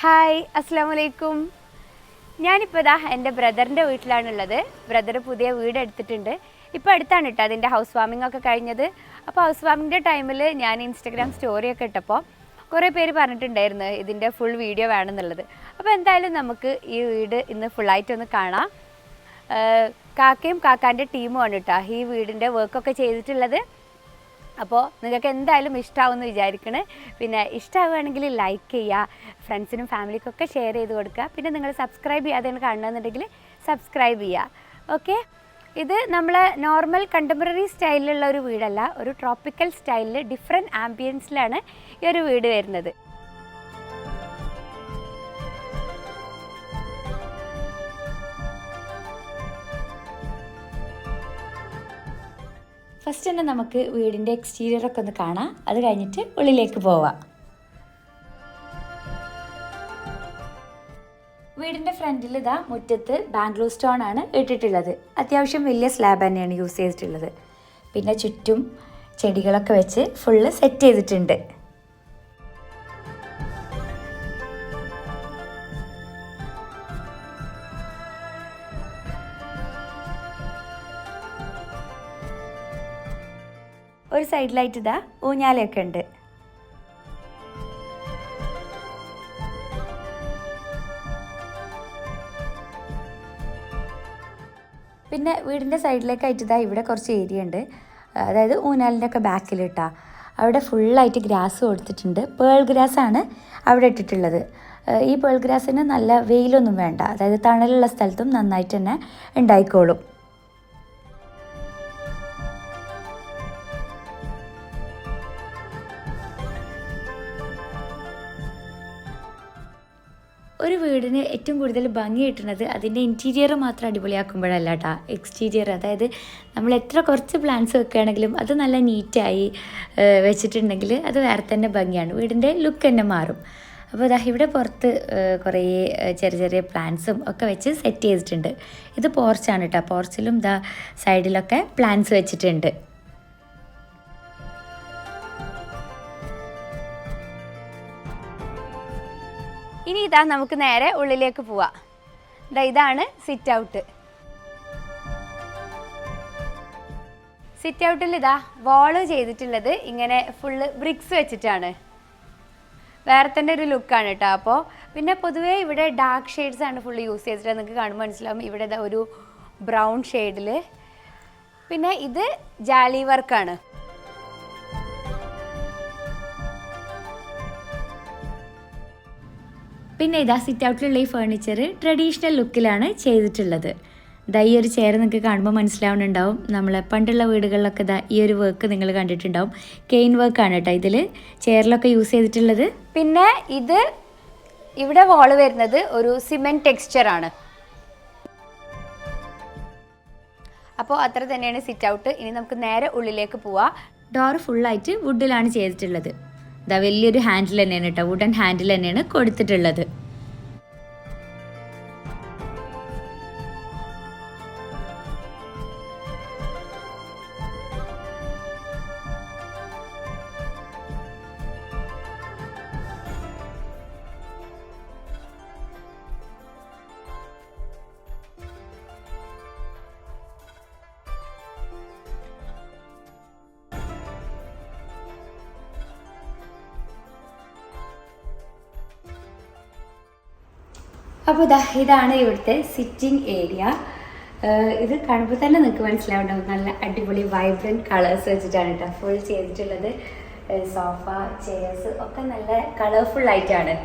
Hi അസ്സാം വലൈക്കും. ഞാനിപ്പോൾ ഇതാ എൻ്റെ ബ്രദറിൻ്റെ വീട്ടിലാണുള്ളത്. ബ്രദർ പുതിയ വീട് എടുത്തിട്ടുണ്ട്. ഇപ്പോൾ അടുത്താണ് കേട്ടോ അതിൻ്റെ ഹൗസ് വാമിംഗ് ഒക്കെ കഴിഞ്ഞത്. അപ്പോൾ ഹൗസ് വാമിങ്ങിൻ്റെ ടൈമിൽ ഞാൻ ഇൻസ്റ്റഗ്രാം സ്റ്റോറിയൊക്കെ ഇട്ടപ്പോൾ കുറേ പേര് പറഞ്ഞിട്ടുണ്ടായിരുന്നു ഇതിൻ്റെ ഫുൾ വീഡിയോ വേണമെന്നുള്ളത്. അപ്പോൾ എന്തായാലും നമുക്ക് ഈ വീട് ഇന്ന് ഫുള്ളായിട്ടൊന്ന് കാണാം. കാക്കയും കാക്കാൻ്റെ ടീമുമാണ് കേട്ടോ ഈ വീടിൻ്റെ വർക്കൊക്കെ ചെയ്തിട്ടുള്ളത്. അപ്പോൾ നിങ്ങൾക്ക് എന്തായാലും ഇഷ്ടമാവുമെന്ന് വിചാരിക്കണേ. പിന്നെ ഇഷ്ടമാവുകയാണെങ്കിൽ ലൈക്ക് ചെയ്യുക, ഫ്രണ്ട്സിനും ഫാമിലിക്കൊക്കെ ഷെയർ ചെയ്ത് കൊടുക്കുക. പിന്നെ നിങ്ങൾ സബ്സ്ക്രൈബ് ചെയ്യാതെയാണ് കാണണമെന്നുണ്ടെങ്കിൽ സബ്സ്ക്രൈബ് ചെയ്യുക. ഓക്കെ, ഇത് നമ്മൾ നോർമൽ കണ്ടംപററി സ്റ്റൈലിലുള്ള ഒരു വീടല്ല, ഒരു ട്രോപ്പിക്കൽ സ്റ്റൈലിൽ ഡിഫറെൻറ്റ് ആംബിയൻസിലാണ് ഈ ഒരു വീട് വരുന്നത്. ഫസ്റ്റ് തന്നെ നമുക്ക് വീടിൻ്റെ എക്സ്റ്റീരിയറൊക്കെ ഒന്ന് കാണാം, അത് കഴിഞ്ഞിട്ട് ഉള്ളിലേക്ക് പോവാം. വീടിൻ്റെ ഫ്രണ്ടിൽ ഇതാ മുറ്റത്ത് ബാംഗ്ലൂർ സ്റ്റോൺ ആണ് ഇട്ടിട്ടുള്ളത്. അത്യാവശ്യം വലിയ സ്ലാബ് തന്നെയാണ് യൂസ് ചെയ്തിട്ടുള്ളത്. പിന്നെ ചുറ്റും ചെടികളൊക്കെ വെച്ച് ഫുള്ള് സെറ്റ് ചെയ്തിട്ടുണ്ട്. ഒരു സൈഡിലായിട്ട് ഇതാ ഊഞ്ഞാലയൊക്കെ ഉണ്ട്. പിന്നെ വീടിൻ്റെ സൈഡിലേക്കായിട്ട് ഇതാ ഇവിടെ കുറച്ച് ഏരിയ ഉണ്ട്, അതായത് ഊഞ്ഞാലിൻ്റെ ഒക്കെ ബാക്കിലിട്ടാ അവിടെ ഫുള്ളായിട്ട് ഗ്രാസ് കൊടുത്തിട്ടുണ്ട്. പേൾ ഗ്രാസാണ് അവിടെ ഇട്ടിട്ടുള്ളത്. ഈ പേൾ ഗ്രാസിന് നല്ല വെയിലൊന്നും വേണ്ട, അതായത് തണലുള്ള സ്ഥലത്തും നന്നായിട്ട് തന്നെ ഉണ്ടായിക്കോളും. ഒരു വീടിന് ഏറ്റവും കൂടുതൽ ഭംഗി കിട്ടുന്നത് അതിൻ്റെ ഇൻറ്റീരിയർ മാത്രം അടിപൊളിയാക്കുമ്പോഴല്ല കേട്ടോ, എക്സ്റ്റീരിയർ. അതായത് നമ്മൾ എത്ര കുറച്ച് പ്ലാന്റ്സ് വെക്കുകയാണെങ്കിലും അത് നല്ല നീറ്റായി വെച്ചിട്ടുണ്ടെങ്കിൽ അത് വേറെ തന്നെ ഭംഗിയാണ്, വീടിൻ്റെ ലുക്ക് തന്നെ മാറും. അപ്പോൾ ഇതാ ഇവിടെ പുറത്ത് കുറേ ചെറിയ ചെറിയ പ്ലാന്റ്സും ഒക്കെ വെച്ച് സെറ്റ് ചെയ്തിട്ടുണ്ട്. ഇത് പോർച്ചാണ് കേട്ടോ, പോർച്ചിലും ഇതാ സൈഡിലൊക്കെ പ്ലാന്റ്സ് വെച്ചിട്ടുണ്ട്. ഇനി ഇതാ നമുക്ക് നേരെ ഉള്ളിലേക്ക് പോവാം. ഇതാണ് സിറ്റ് ഔട്ട്. സിറ്റ് ഔട്ടിൽ ഇതാ വാള് ചെയ്തിട്ടുള്ളത് ഇങ്ങനെ ഫുള്ള് ബ്രിക്സ് വെച്ചിട്ടാണ്, വേറെ തന്നെ ഒരു ലുക്കാണ് കേട്ടോ. അപ്പോൾ പിന്നെ പൊതുവേ ഇവിടെ ഡാർക്ക് ഷെയ്ഡ്സ് ആണ് ഫുള്ള് യൂസ് ചെയ്തിട്ട്, നിങ്ങൾക്ക് കാണുമ്പോൾ മനസ്സിലാവും. ഇവിടെ ഒരു ബ്രൗൺ ഷെയ്ഡിൽ, പിന്നെ ഇത് ജാലി വർക്കാണ്. പിന്നെ ഇതാ സിറ്റ് ഔട്ടിലുള്ള ഈ ഫേർണിച്ചർ ട്രഡീഷണൽ ലുക്കിലാണ് ചെയ്തിട്ടുള്ളത്. ഇതാ ഈ ഒരു ചെയർ നിങ്ങൾക്ക് കാണുമ്പോൾ മനസ്സിലാവുന്നുണ്ടാവും, നമ്മളെ പണ്ടുള്ള വീടുകളിലൊക്കെ ഇതാ ഈ ഒരു വർക്ക് നിങ്ങൾ കണ്ടിട്ടുണ്ടാവും. കെയിൻ വർക്കാണ് കേട്ടോ ഇതിൽ ചെയറിലൊക്കെ യൂസ് ചെയ്തിട്ടുള്ളത്. പിന്നെ ഇത് ഇവിടെ വാള് വരുന്നത് ഒരു സിമെൻറ്റ് ടെക്സ്ചറാണ്. അപ്പോൾ അത്ര തന്നെയാണ് സിറ്റ് ഔട്ട്. ഇനി നമുക്ക് നേരെ ഉള്ളിലേക്ക് പോവാം. ഡോർ ഫുള്ളായിട്ട് വുഡിലാണ് ചെയ്തിട്ടുള്ളത്. ഇതാ വലിയൊരു ഹാൻഡിൽ തന്നെയാണ് കേട്ടോ, വുഡൻ ഹാൻഡിൽ തന്നെയാണ് കൊടുത്തിട്ടുള്ളത്. അപ്പോൾ ഇതാണ് ഇവിടുത്തെ സിറ്റിംഗ് ഏരിയ. ഇത് കാണുമ്പോൾ തന്നെ നിങ്ങൾക്ക് മനസ്സിലാവുണ്ടാവും, നല്ല അടിപൊളി വൈബ്രൻറ്റ് കളേഴ്സ് വെച്ചിട്ടാണ് കേട്ടോ ഫുൾ ചെയ്തിട്ടുള്ളത്. സോഫ, ചെയർസ് ഒക്കെ നല്ല കളർഫുൾ ആയിട്ടാണ്.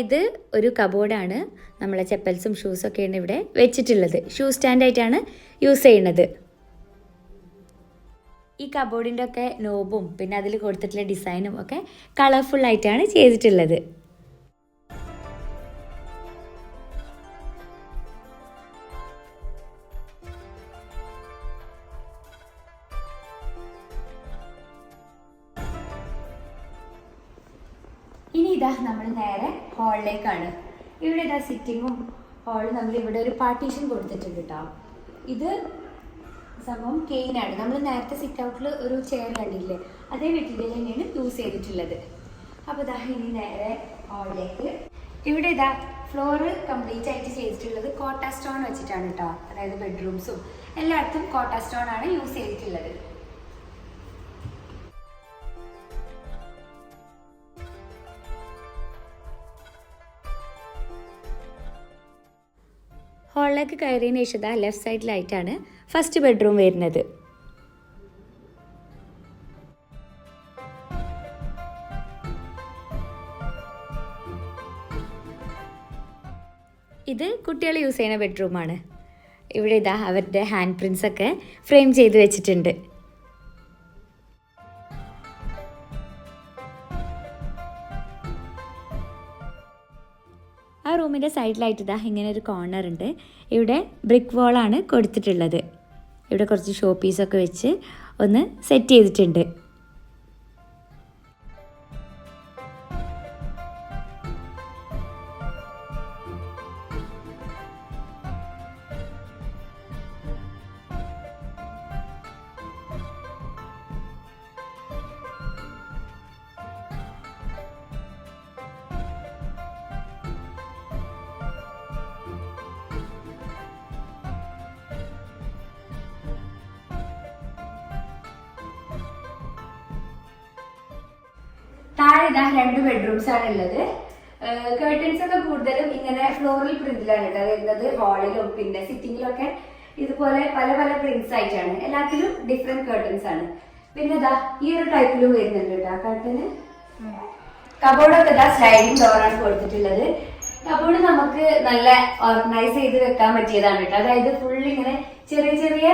ഇത് ഒരു കബോർഡാണ്, നമ്മളെ ചെപ്പൽസും ഷൂസൊക്കെയാണ് ഇവിടെ വെച്ചിട്ടുള്ളത്. ഷൂ സ്റ്റാൻഡായിട്ടാണ് യൂസ് ചെയ്യുന്നത്. ഈ കബോർഡിൻ്റെ ഒക്കെ നോബും പിന്നെ അതിൽ കൊടുത്തിട്ടുള്ള ഡിസൈനും ഒക്കെ കളർഫുള്ളായിട്ടാണ് ചെയ്തിട്ടുള്ളത്. ഇതാ നമ്മൾ നേരെ ഹാളിലേക്കാണ്. ഇവിടെ ഇതാ സിറ്റിങ്ങും ഹാളും നമ്മൾ ഇവിടെ ഒരു പാർട്ടീഷൻ കൊടുത്തിട്ടുണ്ട് കേട്ടോ. ഇത് സംഭവം കെയിനാണ്. നമ്മൾ നേരത്തെ സിറ്റ് ഔട്ടിൽ ഒരു ചെയർ കണ്ടില്ലേ, അതേ മെറ്റീരിയൽ തന്നെയാണ് യൂസ് ചെയ്തിട്ടുള്ളത്. അപ്പോൾ ഇതാ ഇനി നേരെ ഹാളിലേക്ക്. ഇവിടെ ഇതാ ഫ്ലോറ് കംപ്ലീറ്റ് ആയിട്ട് ചെയ്തിട്ടുള്ളത് കോട്ട സ്റ്റോൺ വെച്ചിട്ടാണ് കേട്ടോ. അതായത് ബെഡ്റൂംസും എല്ലായിടത്തും കോട്ട സ്റ്റോൺ ആണ് യൂസ് ചെയ്തിട്ടുള്ളത്. ഹാളിലേക്ക് കയറിയതിന് ശേഷം ലെഫ്റ്റ് സൈഡിലായിട്ടാണ് ഫസ്റ്റ് ബെഡ്റൂം വരുന്നത്. ഇത് കുട്ടികൾ യൂസ് ചെയ്യുന്ന ബെഡ്റൂമാണ്. ഇവിടെ ഇതാ അവരുടെ ഹാൻഡ് പ്രിൻസ് ഒക്കെ ഫ്രെയിം ചെയ്ത് വെച്ചിട്ടുണ്ട്. ആ റൂമിൻ്റെ സൈഡിലായിട്ട് ഇതാ ഇങ്ങനെ ഒരു കോർണർ ഉണ്ട്. ഇവിടെ ബ്രിക്ക് വാളാണ് കൊടുത്തിട്ടുള്ളത്. ഇവിടെ കുറച്ച് ഷോ പീസൊക്കെ വെച്ച് ഒന്ന് സെറ്റ് ചെയ്തിട്ടുണ്ട്. താഴെ ഇതാ 2 ബെഡ്റൂംസ് ആണ് ഉള്ളത്. കേർട്ടൻസ് ഒക്കെ കൂടുതലും ഇങ്ങനെ ഫ്ലോറൽ പ്രിന്റിലാണ് കേട്ടോ വരുന്നത്. ഹാളിലും പിന്നെ സിറ്റിങ്ങിലൊക്കെ ഇതുപോലെ പല പല പ്രിന്റ്സ് ആയിട്ടാണ്. എല്ലാത്തിലും ഡിഫറെന്റ് കേർട്ടൻസ് ആണ്. പിന്നെ ഇതാ ഈ ഒരു ടൈപ്പിലും വരുന്നുണ്ട് കേട്ടോ കർട്ടന്. കബോർഡൊക്കെ ഇതാ സ്ലൈഡിംഗ് ഡോറാണ് കൊടുത്തിട്ടുള്ളത്. കബോർഡ് നമുക്ക് നല്ല ഓർഗനൈസ് ചെയ്ത് വെക്കാൻ പറ്റിയതാണ് കേട്ടോ. അതായത് ഫുൾ ഇങ്ങനെ ചെറിയ ചെറിയ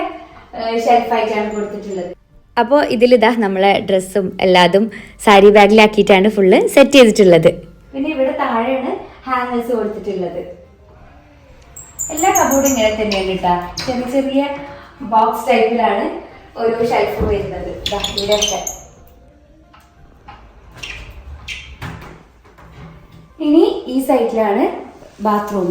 ഷെൽഫായിട്ടാണ് കൊടുത്തിട്ടുള്ളത്. അപ്പോൾ ഇതിലിതാ നമ്മളെ ഡ്രസ്സും എല്ലാതും സാരി ബാഗിലാക്കിയിട്ടാണ് ഫുള്ള് സെറ്റ് ചെയ്തിട്ടുള്ളത്. പിന്നെ ഇവിടെ താഴെയാണ് ഹാങ്ങേഴ്സ് കൊടുത്തിട്ടുള്ളത്. എല്ലാ കബോർഡും ഇങ്ങനെ തന്നെയാണ് കേട്ടോ. ചെറിയ ചെറിയ ബോക്സ് ടൈപ്പിലാണ് ഓരോ ഷെൽഫ് വരുന്നത്. ഇവിടെയൊക്കെ ഇനി ഈ സൈഡിലാണ് ബാത്റൂം.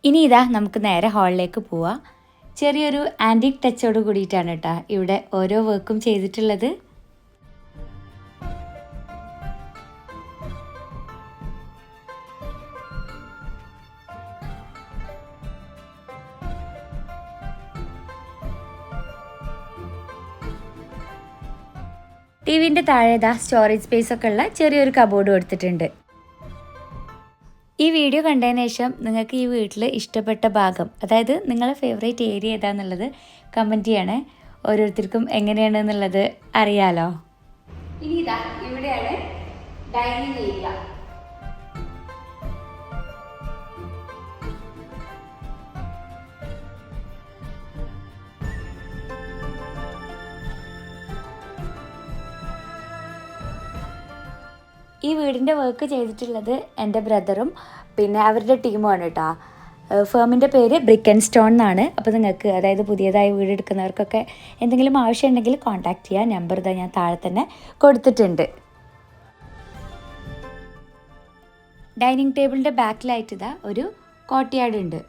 ഇനി ഇതാ നമുക്ക് നേരെ ഹാളിലേക്ക് പോവാം. ചെറിയൊരു ആൻറ്റിക് ടച്ചോട് കൂടിയിട്ടാണ് കേട്ടോ ഇവിടെ ഓരോ വർക്കും ചെയ്തിട്ടുള്ളത്. ടിവിൻ്റെ താഴെ ഇതാ സ്റ്റോറേജ് സ്പേസ് ഒക്കെ ഉള്ള ചെറിയൊരു കബോർഡ് കൊടുത്തിട്ടുണ്ട്. ഈ വീഡിയോ കണ്ടതിന് ശേഷം നിങ്ങൾക്ക് ഈ വീട്ടിൽ ഇഷ്ടപ്പെട്ട ഭാഗം, അതായത് നിങ്ങളുടെ ഫേവറേറ്റ് ഏരിയ ഏതാണെന്നുള്ളത് കമൻറ്റ് ചെയ്യണേ. ഓരോരുത്തർക്കും എങ്ങനെയാണെന്നുള്ളത് അറിയാലോ. ഇനി ഇതാ ഇവിടെയാണ് ഡൈനിങ് ഏരിയ. ഈ വീടിൻ്റെ വർക്ക് ചെയ്തിട്ടുള്ളത് എൻ്റെ ബ്രദറും പിന്നെ അവരുടെ ടീമുമാണ് കേട്ടോ. ഫേമിൻ്റെ പേര് ബ്രിക്ക് ആൻഡ് സ്റ്റോൺ എന്നാണ്. അപ്പോൾ നിങ്ങൾക്ക് അതായത് പുതിയതായി വീട് എടുക്കുന്നവർക്കൊക്കെ എന്തെങ്കിലും ആവശ്യമുണ്ടെങ്കിൽ കോൺടാക്റ്റ് ചെയ്യുക. നമ്പർ ഇതാ ഞാൻ താഴെ തന്നെ കൊടുത്തിട്ടുണ്ട്. ഡൈനിങ് ടേബിളിൻ്റെ ബാക്കിലായിട്ട് ഇതാ ഒരു കോർട്ട്യാർഡ് ഉണ്ട്.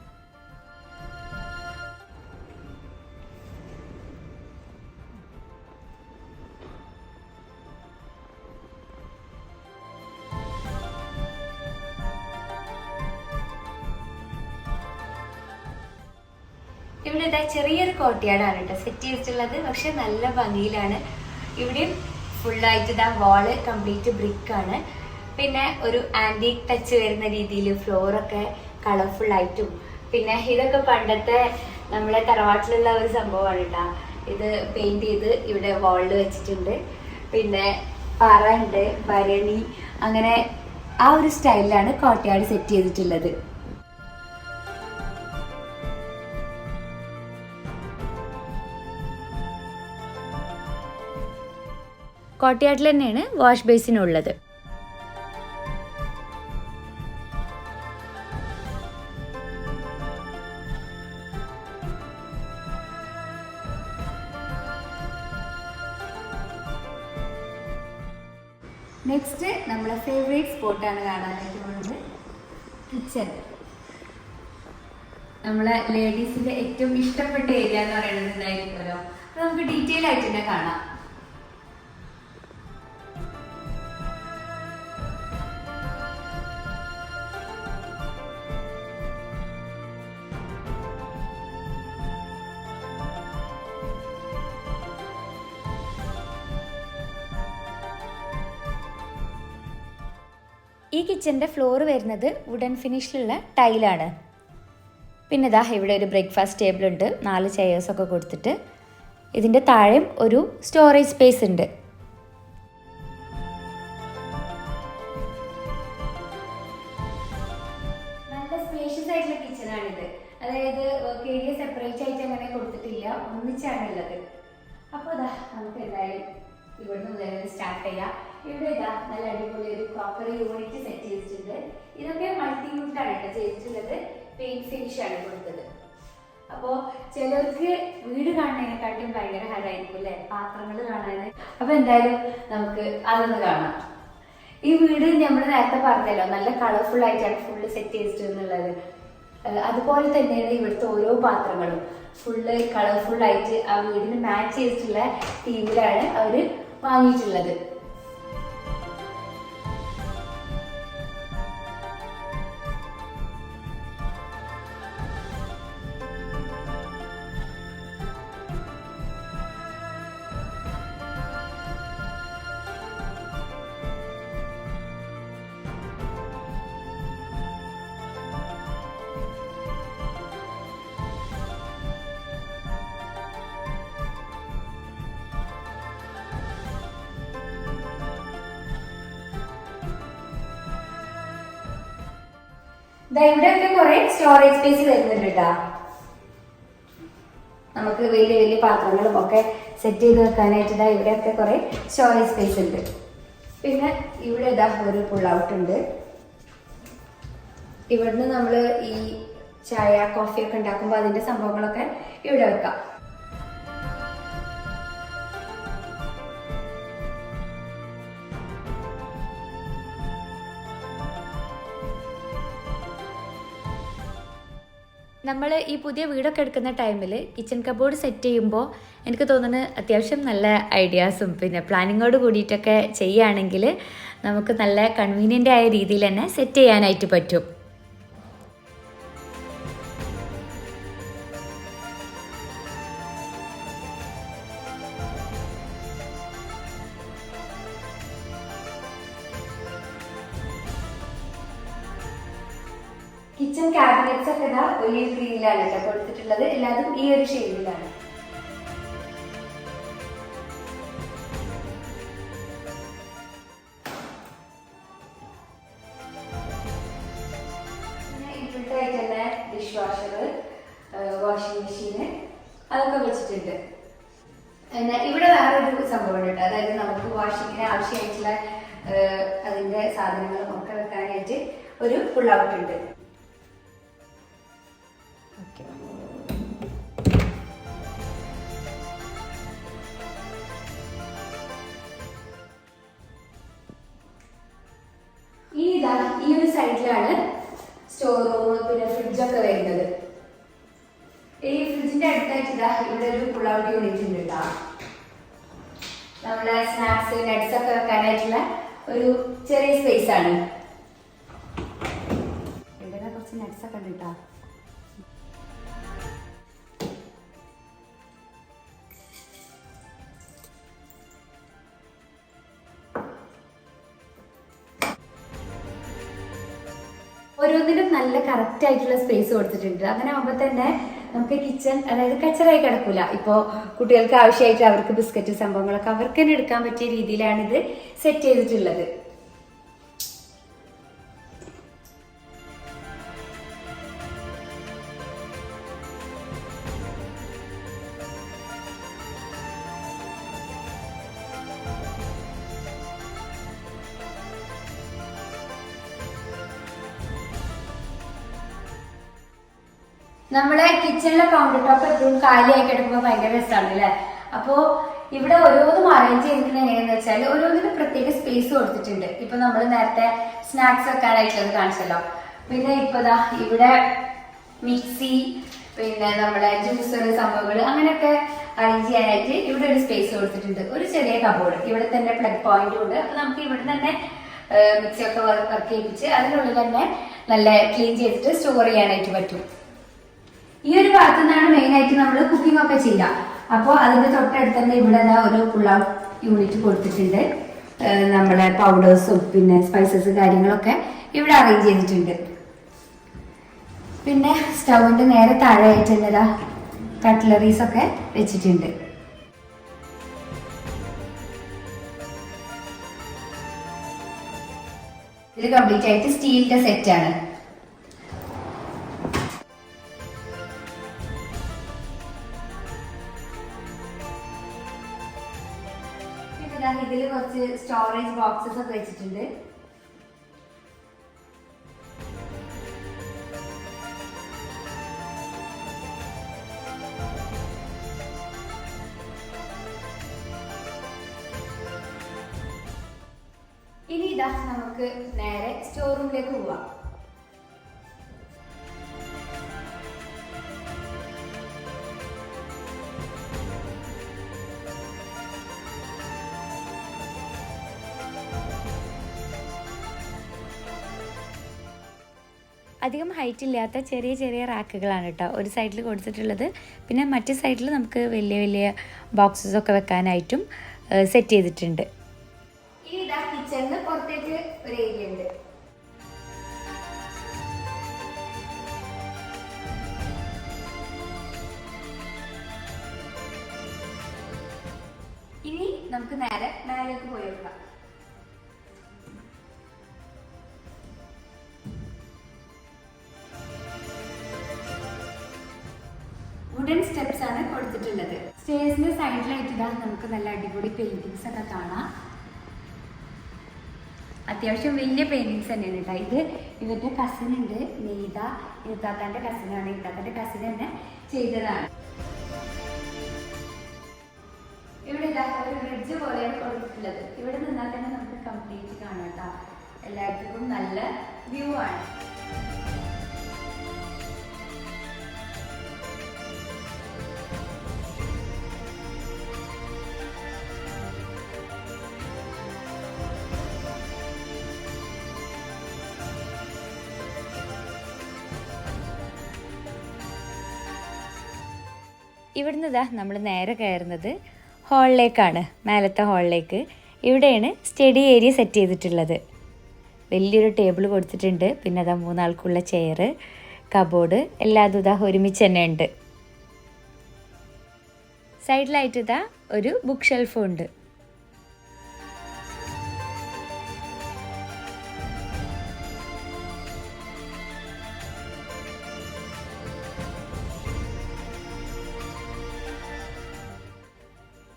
ഇവിടെ ഇതാ ചെറിയൊരു കോർട്ട്യാർഡാണ് കേട്ടോ സെറ്റ് ചെയ്തിട്ടുള്ളത്. പക്ഷെ നല്ല ഭംഗിയിലാണ്. ഇവിടെയും ഫുള്ളായിട്ട് ഇതാ വാള് കംപ്ലീറ്റ് ബ്രിക്കാണ്. പിന്നെ ഒരു ആൻറ്റീക് ടച്ച് വരുന്ന രീതിയിൽ ഫ്ലോറൊക്കെ കളർഫുള്ളായിട്ടും. പിന്നെ ഇതൊക്കെ പണ്ടത്തെ നമ്മളെ തറവാട്ടിലുള്ള ഒരു സംഭവമാണ് കേട്ടോ. ഇത് പെയിൻറ് ചെയ്ത് ഇവിടെ വാളിൽ വെച്ചിട്ടുണ്ട്. പിന്നെ പറ ഉണ്ട്, ഭരണി, അങ്ങനെ ആ ഒരു സ്റ്റൈലിലാണ് കോർട്ട്യാർഡ് സെറ്റ് ചെയ്തിട്ടുള്ളത്. കോർട്ട്യാർഡിൽ തന്നെയാണ് വാഷ് ബേസിനുള്ളത്. നെക്സ്റ്റ് നമ്മളെ ഫേവറേറ്റ് സ്പോട്ടാണ് കാണാനായിട്ട് പോകുന്നത്, കിച്ചൺ. നമ്മളെ ലേഡീസിന്റെ ഏറ്റവും ഇഷ്ടപ്പെട്ട ഏരിയ എന്ന് പറയുന്നത് ഇതായിരിക്കുമല്ലോ. അത് നമുക്ക് ഡീറ്റെയിൽ ആയിട്ട് തന്നെ കാണാം. ഈ കിച്ചൻ്റെ ഫ്ലോർ വരുന്നത് വുഡൻ ഫിനിഷിലുള്ള ടൈലാണ്. പിന്നെ ഇതാ ഇവിടെ ഒരു ബ്രേക്ക്ഫാസ്റ്റ് ടേബിൾ ഉണ്ട്, 4 ചെയേഴ്സൊക്കെ കൊടുത്തിട്ട്. ഇതിൻ്റെ താഴെയും ഒരു സ്റ്റോറേജ് സ്പേസ് ഉണ്ട്. നല്ല സ്പേഷ്യസ് ആയിട്ടുള്ള കിച്ചണാണിത്. അതായത് വർക്ക് ഏരിയ സെപ്പറേറ്റ് ആയിട്ട് അങ്ങനെ കൊടുത്തിട്ടില്ല, ഒന്നിച്ചാണുള്ളത്. അപ്പോൾ ഇതാ നമുക്ക് എന്തായാലും ഇവിടുന്ന് മുതൽ സ്റ്റാർട്ട് ചെയ്യാം. ഇവിടെ ഇതാ നല്ല അടിപൊളി ഒരു ക്രോക്കറി യൂണിറ്റ് സെറ്റ് ചെയ്തിട്ടുണ്ട്. ഇതൊക്കെ മൾട്ടി വുഡാണ് കേട്ടോ ചെയ്തിട്ടുള്ളത്, പെയിന്റ് ഫിനിഷ് ആണ് കൊടുത്തത്. അപ്പോൾ ചിലർക്ക് വീട് കാണുന്നതിനെക്കാട്ടും ഭയങ്കര ഹരായിരിക്കും അല്ലേ പാത്രങ്ങൾ കാണാൻ. അപ്പോൾ എന്തായാലും നമുക്ക് അതൊന്ന് കാണാം. ഈ വീട് നമ്മൾ നേരത്തെ പറഞ്ഞല്ലോ നല്ല കളർഫുൾ ആയിട്ടാണ് ഫുള്ള് സെറ്റ് ചെയ്തിട്ടുള്ളത്. അതുപോലെ തന്നെയാണ് ഇവിടുത്തെ ഓരോ പാത്രങ്ങളും ഫുള്ള് കളർഫുൾ ആയിട്ട് ആ വീടിന് മാച്ച് ചെയ്തിട്ടുള്ള തീമിലാണ് അവർ വാങ്ങിയിട്ടുള്ളത്. ഇവിടെയൊക്കെ കുറെ സ്റ്റോറേജ് സ്പേസ് വരുന്നുണ്ട് കേട്ടോ. നമുക്ക് വലിയ വലിയ പാത്രങ്ങളും ഒക്കെ സെറ്റ് ചെയ്ത് വെക്കാനായിട്ട് ഇവിടെയൊക്കെ കുറെ സ്റ്റോറേജ് സ്പേസ് ഉണ്ട്. പിന്നെ ഇവിടെ ഇതാ ഒരു പുൾ ഔട്ട് ഉണ്ട്. ഇവിടുന്ന് നമ്മൾ ഈ ചായ കോഫിയൊക്കെ ഉണ്ടാക്കുമ്പോൾ അതിന്റെ സംഭവങ്ങളൊക്കെ ഇവിടെ വെക്കാം. നമ്മൾ ഈ പുതിയ വീടൊക്കെ എടുക്കുന്ന ടൈമിൽ കിച്ചൺ കബോർഡ് സെറ്റ് ചെയ്യുമ്പോൾ എനിക്ക് തോന്നുന്നത് അത്യാവശ്യം നല്ല ഐഡിയാസും പിന്നെ പ്ലാനിങ്ങോട് കൂടിയിട്ടൊക്കെ ചെയ്യുകയാണെങ്കിൽ നമുക്ക് നല്ല കൺവീനിയൻ്റ് ആയ രീതിയിൽ തന്നെ സെറ്റ് ചെയ്യാനായിട്ട് പറ്റും. കിച്ചൺ ക്യാബിനറ്റ്സ് ഒക്കെ ഇതാ ഒലിവ് ഗ്രീനിലാണ് കേട്ടോ കൊടുത്തിട്ടുള്ളത്. എല്ലാതും ഈ ഒരു ഷെയ്ഡിലാണ്. പിന്നെ ഇൻബിൽട്ടായിട്ട് തന്നെ ഡിഷ് വാഷർ, വാഷിംഗ് മെഷീന് അതൊക്കെ വെച്ചിട്ടുണ്ട്. പിന്നെ ഇവിടെ വേറൊരു സംഭവം ഉണ്ട്. അതായത് നമുക്ക് വാഷിങ്ങിന് ആവശ്യമായിട്ടുള്ള അതിന്റെ സാധനങ്ങളും ഒക്കെ വെക്കാനായിട്ട് ഒരു പുൾ ഔട്ട് ഉണ്ട്. ഈ ഒരു സൈഡിലാണ് സ്റ്റോർ റൂം പിന്നെ ഫ്രിഡ്ജൊക്കെ വരുന്നത്. ഈ ഫ്രിഡ്ജിന്റെ അടുത്തായിട്ട് ഇവിടെ ഒരു പുൾ ഔട്ട് യൂണിറ്റ് ഉണ്ട് കേട്ടോ. നമ്മളെ സ്നാക്സ് നട്ട്സ് ഒക്കെ വെക്കാനായിട്ടുള്ള ഒരു ചെറിയ സ്പേസ് ആണ്. ഇവിടെ കുറച്ച് നട്ട്സ് ഒക്കെ ഉണ്ട് കേട്ടോ. ഓരോന്നിനും നല്ല കറക്റ്റ് ആയിട്ടുള്ള സ്പേസ് കൊടുത്തിട്ടുണ്ട്. അങ്ങനെ ആകുമ്പോൾ തന്നെ നമുക്ക് കിച്ചൺ അതായത് കച്ചറായി കിടക്കൂല. ഇപ്പോൾ കുട്ടികൾക്ക് ആവശ്യമായിട്ട് അവർക്ക് ബിസ്ക്കറ്റ് സംഭവങ്ങളൊക്കെ അവർക്ക് തന്നെ എടുക്കാൻ പറ്റിയ രീതിയിലാണ് ഇത് സെറ്റ് ചെയ്തിട്ടുള്ളത്. നമ്മളെ കിച്ചണിലെ കൗണ്ടർ ടോപ്പ് എപ്പോഴും കാലിയായി കിടക്കുമ്പോൾ ഭയങ്കര രസമാണ് അല്ലേ. അപ്പോൾ ഇവിടെ ഓരോന്നും അറേഞ്ച് ചെയ്തിരിക്കുന്നത് എങ്ങനെയാന്ന് വെച്ചാൽ ഓരോന്നിനും പ്രത്യേക സ്പേസ് കൊടുത്തിട്ടുണ്ട്. ഇപ്പൊ നമ്മൾ നേരത്തെ സ്നാക്സ് വെക്കാനായിട്ടുള്ളത് കാണിച്ചല്ലോ. പിന്നെ ഇപ്പൊ ഇവിടെ മിക്സി, പിന്നെ നമ്മുടെ ജ്യൂസർ സംഭവങ്ങൾ അങ്ങനെയൊക്കെ അറേഞ്ച് ചെയ്യാനായിട്ട് ഇവിടെ ഒരു സ്പേസ് കൊടുത്തിട്ടുണ്ട്. ഒരു ചെറിയ കബോർഡ്, ഇവിടെ തന്നെ പ്ലഗ് പോയിന്റും ഉണ്ട്. അപ്പൊ നമുക്ക് ഇവിടെ തന്നെ മിക്സി ഒക്കെ വർക്ക് ചെയ്യിപ്പിച്ച് അതിനുള്ളിൽ തന്നെ നല്ല ക്ലീൻ ചെയ്തിട്ട് സ്റ്റോർ ചെയ്യാനായിട്ട് പറ്റും. ഈ ഒരു ഭാഗത്തു നിന്നാണ് മെയിൻ ആയിട്ട് നമ്മൾ കുക്കിംഗ് ഒക്കെ ചെയ്യുക. അപ്പോൾ അതിന്റെ തൊട്ടടുത്ത് തന്നെ ഇവിടെ ഒരു പുൾ ഔട്ട് യൂണിറ്റ് കൊടുത്തിട്ടുണ്ട്. നമ്മുടെ പൗഡേഴ്സും പിന്നെ സ്പൈസസ് കാര്യങ്ങളൊക്കെ ഇവിടെ അറേഞ്ച് ചെയ്തിട്ടുണ്ട്. പിന്നെ സ്റ്റൗവിന്റെ നേരെ താഴെയായിട്ട് തന്നെ കട്ട്ലറീസ് ഒക്കെ വെച്ചിട്ടുണ്ട്. ഇത് കംപ്ലീറ്റ് ആയിട്ട് സ്റ്റീലിന്റെ സെറ്റ് ആണ്. ഇതിൽ കുറച്ച് സ്റ്റോറേജ് ബോക്സസ് ഒക്കെ വെച്ചിട്ടുണ്ട്. ഇനി നമുക്ക് നേരെ സ്റ്റോർ റൂമിലേക്ക് പോവാം. അധികം ഹൈറ്റ് ഇല്ലാത്ത ചെറിയ ചെറിയ റാക്കുകളാണ് കേട്ടോ ഒരു സൈഡിൽ കൊടുത്തിട്ടുള്ളത്. പിന്നെ മറ്റേ സൈഡിൽ നമുക്ക് വലിയ വലിയ ബോക്സസ് ഒക്കെ വെക്കാനായിട്ടും സെറ്റ് ചെയ്തിട്ടുണ്ട്. ഇനി കിച്ചണിന് പുറത്തേക്ക് ഒരു ഏരിയ ഉണ്ട്. ഇനി നമുക്ക് നേരെ മേലേക്ക് പോയി നോക്കാം. വുഡൻ സ്റ്റെപ്സ് ആണ് കൊടുത്തിട്ടുള്ളത്. സ്റ്റേഴ്സിന്റെ സൈഡിലായിട്ട് നമുക്ക് നല്ല അടിപൊളി പെയിന്റിങ്സ് ഒക്കെ കാണാം. അത്യാവശ്യം വലിയ പെയിന്റിങ്സ് തന്നെയാണ് കേട്ടോ. ഇത് ഇവരുടെ കസിൻ ഉണ്ട്, നീത, ഇത്താത്താന്റെ കസിനാണ്. ഇത്താത്താന്റെ കസിൻ തന്നെ ചെയ്തതാണ്. ഇവിടെ ഒരു ബ്രിഡ്ജ് പോലെയാണ് കൊടുത്തിട്ടുള്ളത്. ഇവിടെ നിന്നാൽ തന്നെ നമുക്ക് കംപ്ലീറ്റ് കാണാം കേട്ടോ. എല്ലാവർക്കും നല്ല വ്യൂ ആണ്. ഇവിടുന്ന് നമ്മൾ നേരെ കയറുന്നത് ഹാളിലേക്കാണ്, മേലത്തെ ഹാളിലേക്ക്. ഇവിടെയാണ് സ്റ്റഡി ഏരിയ സെറ്റ് ചെയ്തിട്ടുള്ളത്. വലിയൊരു ടേബിൾ കൊടുത്തിട്ടുണ്ട്. പിന്നെ 3 ആൾക്കുള്ള ചെയർ, കബോർഡ് എല്ലാതും ഒരുമിച്ച് തന്നെ ഉണ്ട്. സൈഡിലായിട്ട് ഒരു ബുക്ക് ഷെൽഫും ഉണ്ട്.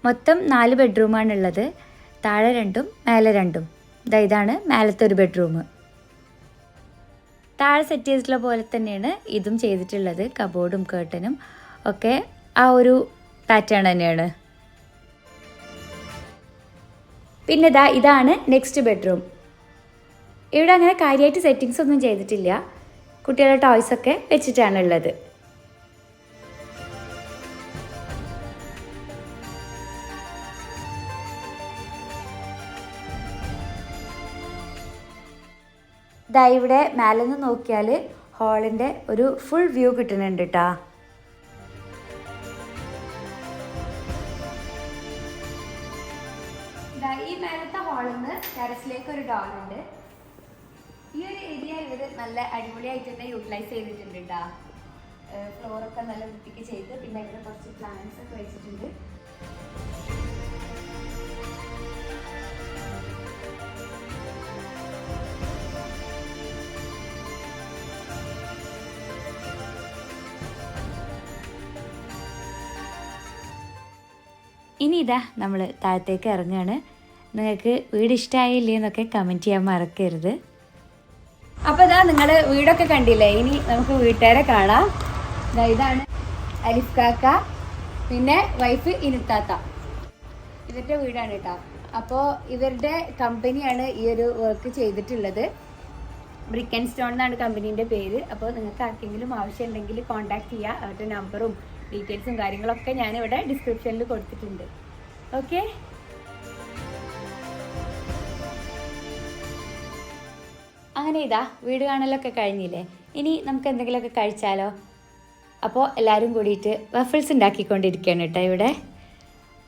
മൊത്തം 4 ബെഡ്റൂമാണുള്ളത്. താഴെ 2ഉം മേലെ 2ഉം. ഇതാണ് മേലത്തെ ഒരു ബെഡ്റൂം. താഴെ സെറ്റ് ചെയ്തിട്ടുള്ള പോലെ തന്നെയാണ് ഇതും ചെയ്തിട്ടുള്ളത്. കബോർഡും കേർട്ടനും ഒക്കെ ആ ഒരു പാറ്റേൺ തന്നെയാണ്. പിന്നെ ഇതാണ് നെക്സ്റ്റ് ബെഡ്റൂം. ഇവിടെ അങ്ങനെ കാര്യമായിട്ട് സെറ്റിങ്സ് ഒന്നും ചെയ്തിട്ടില്ല. കുട്ടികളുടെ ടോയ്സൊക്കെ വെച്ചിട്ടാണുള്ളത്. ഇവിടെ മേലെ നിന്ന് നോക്കിയാൽ ഹാളിൻ്റെ ഒരു ഫുൾ വ്യൂ കിട്ടുന്നുണ്ട് കേട്ടോ. ഈ മേലത്തെ ഹാളിൽ നിന്ന് ടെറസിലേക്ക് ഒരു ഡോർ ഉണ്ട്. ഈ ഒരു ഏരിയ ഇവർ നല്ല അടിപൊളിയായിട്ട് തന്നെ യൂട്ടിലൈസ് ചെയ്തിട്ടുണ്ട് കേട്ടോ. ഫ്ലോറൊക്കെ നല്ല വൃത്തിക്ക് ചെയ്ത് പിന്നെ ഇവിടെ കുറച്ച് പ്ലാന്റ്സ് ഒക്കെ വെച്ചിട്ടുണ്ട്. ഇനി നമ്മൾ താഴത്തേക്ക് ഇറങ്ങുകയാണ്. നിങ്ങൾക്ക് വീട് ഇഷ്ടമായില്ലേ എന്നൊക്കെ കമൻറ്റ് ചെയ്യാൻ മറക്കരുത്. അപ്പോൾ നിങ്ങൾ വീടൊക്കെ കണ്ടില്ലേ. ഇനി നമുക്ക് വീട്ടുകാരെ കാണാം. ഇതാണ് അലിഫ് കാക്ക, പിന്നെ വൈഫ് ഇനുത്താത്ത. ഇവരുടെ വീടാണ് കേട്ടോ. അപ്പോൾ ഇവരുടെ കമ്പനിയാണ് ഈ ഒരു വർക്ക് ചെയ്തിട്ടുള്ളത്. ബ്രിക്ക് ആൻഡ് സ്റ്റോൺ എന്നാണ് കമ്പനീൻ്റെ പേര്. അപ്പോൾ നിങ്ങൾക്ക് ആർക്കെങ്കിലും ആവശ്യമുണ്ടെങ്കിൽ കോൺടാക്ട് ചെയ്യുക. അവരുടെ നമ്പറും ഡീറ്റെയിൽസും കാര്യങ്ങളൊക്കെ ഞാനിവിടെ ഡിസ്ക്രിപ്ഷനിൽ കൊടുത്തിട്ടുണ്ട്. ഓക്കെ, അങ്ങനെ ഇതാ വീട് കാണലൊക്കെ കഴിഞ്ഞില്ലേ. ഇനി നമുക്ക് എന്തെങ്കിലുമൊക്കെ കഴിച്ചാലോ? അപ്പോൾ എല്ലാവരും കൂടിയിട്ട് വഫിൾസ് ഉണ്ടാക്കിക്കൊണ്ടിരിക്കുകയാണ് കേട്ടോ ഇവിടെ.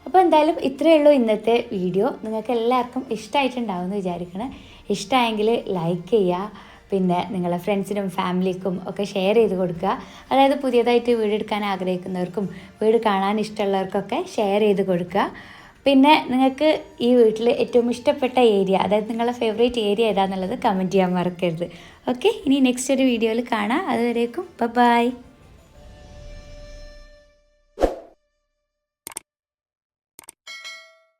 അപ്പോൾ എന്തായാലും ഇത്രയേ ഉള്ളൂ ഇന്നത്തെ വീഡിയോ. നിങ്ങൾക്ക് എല്ലാവർക്കും ഇഷ്ടമായിട്ടുണ്ടാവുമെന്ന് വിചാരിക്കണം. ഇഷ്ടമായെങ്കിൽ ലൈക്ക് ചെയ്യുക, പിന്നെ നിങ്ങളെ ഫ്രണ്ട്സിനും ഫാമിലിക്കും ഒക്കെ ഷെയർ ചെയ്ത് കൊടുക്കുക. അതായത് പുതിയതായിട്ട് വീടെടുക്കാൻ ആഗ്രഹിക്കുന്നവർക്കും വീട് കാണാൻ ഇഷ്ടമുള്ളവർക്കൊക്കെ ഷെയർ ചെയ്ത് കൊടുക്കുക. പിന്നെ നിങ്ങൾക്ക് ഈ വീട്ടിൽ ഏറ്റവും ഇഷ്ടപ്പെട്ട ഏരിയ, അതായത് നിങ്ങളുടെ ഫേവറേറ്റ് ഏരിയ ഏതാണെന്നുള്ളത് കമൻറ്റ് ചെയ്യാൻ മറക്കരുത്. ഓക്കെ, ഇനി നെക്സ്റ്റ് ഒരു വീഡിയോയിൽ കാണാം. അതുവരേക്കും ബൈ.